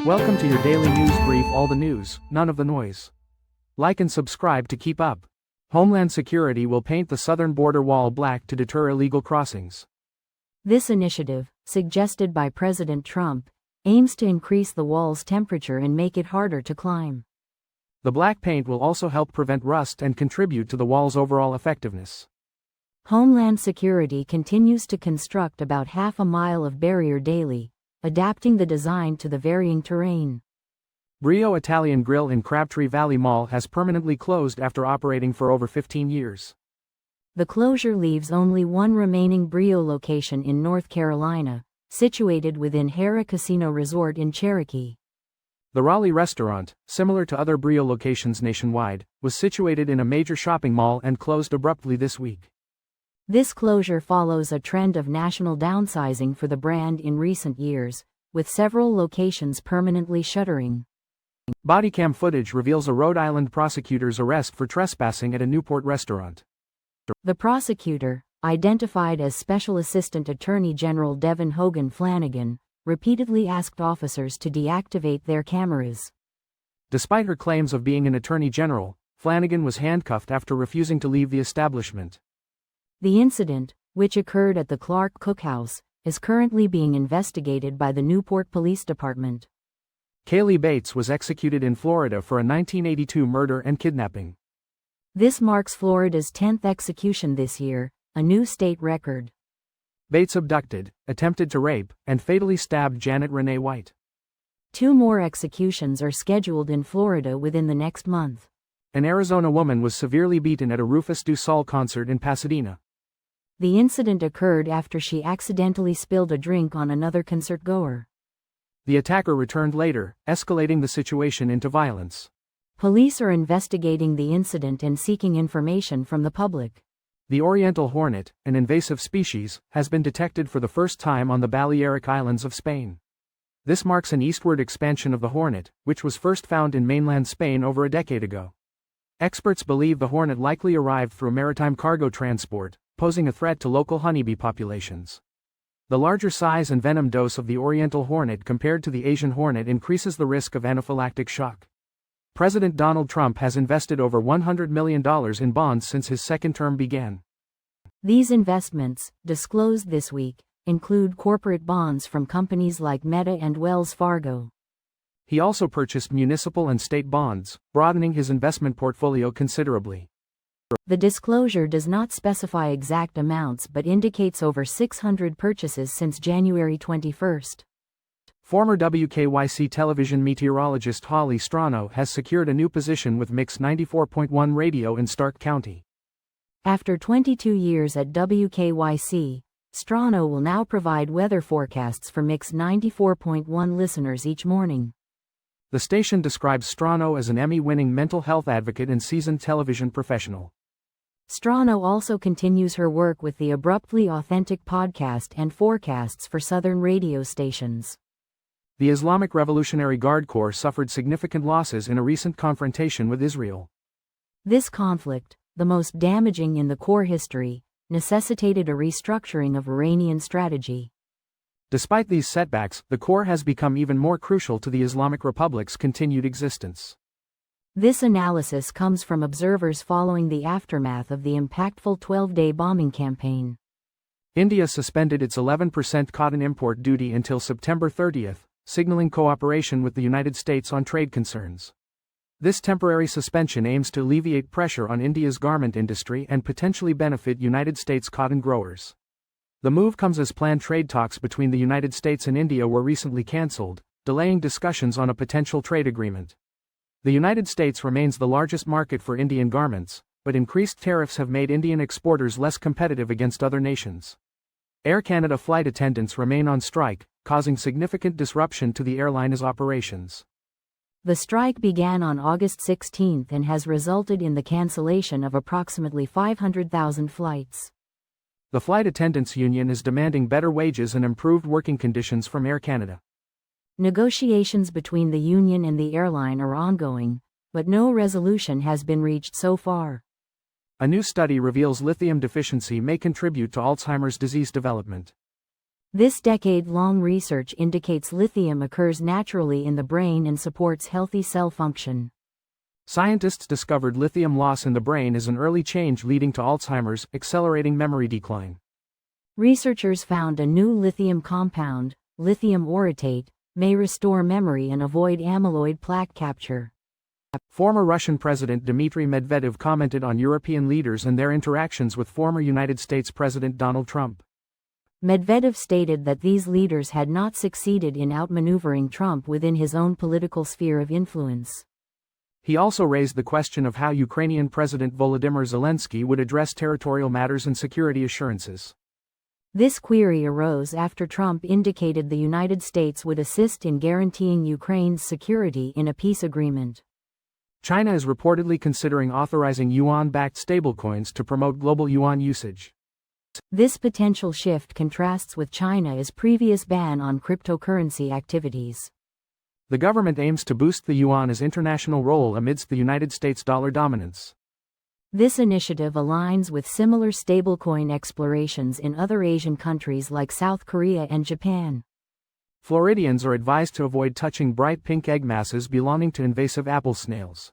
Welcome to your daily news brief, all the news, none of the noise. Like and subscribe to keep up. Homeland Security will paint the southern border wall black to deter illegal crossings. This initiative, suggested by President Trump, aims to increase the wall's temperature and make it harder to climb. The black paint will also help prevent rust and contribute to the wall's overall effectiveness. Homeland Security continues to construct about half a mile of barrier daily, adapting the design to the varying terrain. Brio Italian Grill in Crabtree Valley Mall has permanently closed after operating for over 15 years. The closure leaves only one remaining Brio location in North Carolina, situated within Hara Casino Resort in Cherokee. The Raleigh restaurant, similar to other Brio locations nationwide, was situated in a major shopping mall and closed abruptly this week. This closure follows a trend of national downsizing for the brand in recent years, with several locations permanently shuttering. Bodycam footage reveals a Rhode Island prosecutor's arrest for trespassing at a Newport restaurant. The prosecutor, identified as Special Assistant Attorney General Devin Hogan Flanagan, repeatedly asked officers to deactivate their cameras. Despite her claims of being an attorney general, Flanagan was handcuffed after refusing to leave the establishment. The incident, which occurred at the Clark Cookhouse, is currently being investigated by the Newport Police Department. Kaylee Bates was executed in Florida for a 1982 murder and kidnapping. This marks Florida's 10th execution this year, a new state record. Bates abducted, attempted to rape, and fatally stabbed Janet Renee White. 2 more executions are scheduled in Florida within the next month. An Arizona woman was severely beaten at a Rufus Du Sol concert in Pasadena. The incident occurred after she accidentally spilled a drink on another concertgoer. The attacker returned later, escalating the situation into violence. Police are investigating the incident and seeking information from the public. The Oriental hornet, an invasive species, has been detected for the first time on the Balearic Islands of Spain. This marks an eastward expansion of the hornet, which was first found in mainland Spain over a decade ago. Experts believe the hornet likely arrived through maritime cargo transport, posing a threat to local honeybee populations. The larger size and venom dose of the Oriental hornet compared to the Asian hornet increases the risk of anaphylactic shock. President Donald Trump has invested over $100 million in bonds since his second term began. These investments, disclosed this week, include corporate bonds from companies like Meta and Wells Fargo. He also purchased municipal and state bonds, broadening his investment portfolio considerably. The disclosure does not specify exact amounts but indicates over 600 purchases since January 21. Former WKYC television meteorologist Holly Strano has secured a new position with Mix 94.1 Radio in Stark County. After 22 years at WKYC, Strano will now provide weather forecasts for Mix 94.1 listeners each morning. The station describes Strano as an Emmy-winning mental health advocate and seasoned television professional. Strano also continues her work with the Abruptly Authentic podcast and forecasts for Southern radio stations. The Islamic Revolutionary Guard Corps suffered significant losses in a recent confrontation with Israel. This conflict, the most damaging in the Corps history, necessitated a restructuring of Iranian strategy. Despite these setbacks, the Corps has become even more crucial to the Islamic Republic's continued existence. This analysis comes from observers following the aftermath of the impactful 12-day bombing campaign. India suspended its 11% cotton import duty until September 30, signaling cooperation with the United States on trade concerns. This temporary suspension aims to alleviate pressure on India's garment industry and potentially benefit United States cotton growers. The move comes as planned trade talks between the United States and India were recently cancelled, delaying discussions on a potential trade agreement. The United States remains the largest market for Indian garments, but increased tariffs have made Indian exporters less competitive against other nations. Air Canada flight attendants remain on strike, causing significant disruption to the airline's operations. The strike began on August 16 and has resulted in the cancellation of approximately 500,000 flights. The Flight Attendants Union is demanding better wages and improved working conditions from Air Canada. Negotiations between the union and the airline are ongoing, but no resolution has been reached so far. A new study reveals lithium deficiency may contribute to Alzheimer's disease development. This decade-long research indicates lithium occurs naturally in the brain and supports healthy cell function. Scientists discovered lithium loss in the brain is an early change leading to Alzheimer's, accelerating memory decline. Researchers found a new lithium compound, lithium orotate, may restore memory and avoid amyloid plaque capture. Former Russian President Dmitry Medvedev commented on European leaders and their interactions with former United States President Donald Trump. Medvedev stated that these leaders had not succeeded in outmaneuvering Trump within his own political sphere of influence. He also raised the question of how Ukrainian President Volodymyr Zelensky would address territorial matters and security assurances. This query arose after Trump indicated the United States would assist in guaranteeing Ukraine's security in a peace agreement. China is reportedly considering authorizing yuan-backed stablecoins to promote global yuan usage. This potential shift contrasts with China's previous ban on cryptocurrency activities. The government aims to boost the yuan's international role amidst the United States' dollar dominance. This initiative aligns with similar stablecoin explorations in other Asian countries like South Korea and Japan. Floridians are advised to avoid touching bright pink egg masses belonging to invasive apple snails.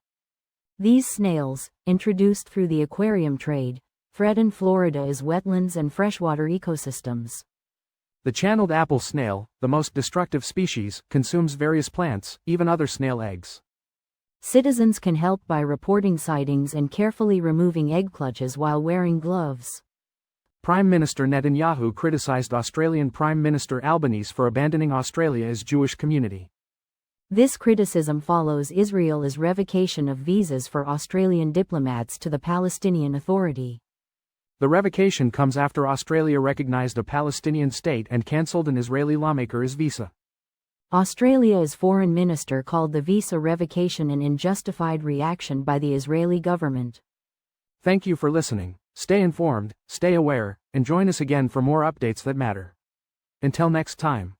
These snails, introduced through the aquarium trade, threaten Florida's wetlands and freshwater ecosystems. The channeled apple snail, the most destructive species, consumes various plants, even other snail eggs. Citizens can help by reporting sightings and carefully removing egg clutches while wearing gloves. Prime Minister Netanyahu criticized Australian Prime Minister Albanese for abandoning Australia's Jewish community. This criticism follows Israel's revocation of visas for Australian diplomats to the Palestinian Authority. The revocation comes after Australia recognized a Palestinian state and cancelled an Israeli lawmaker's visa. Australia's foreign minister called the visa revocation an unjustified reaction by the Israeli government. Thank you for listening. Stay informed, stay aware, and join us again for more updates that matter. Until next time.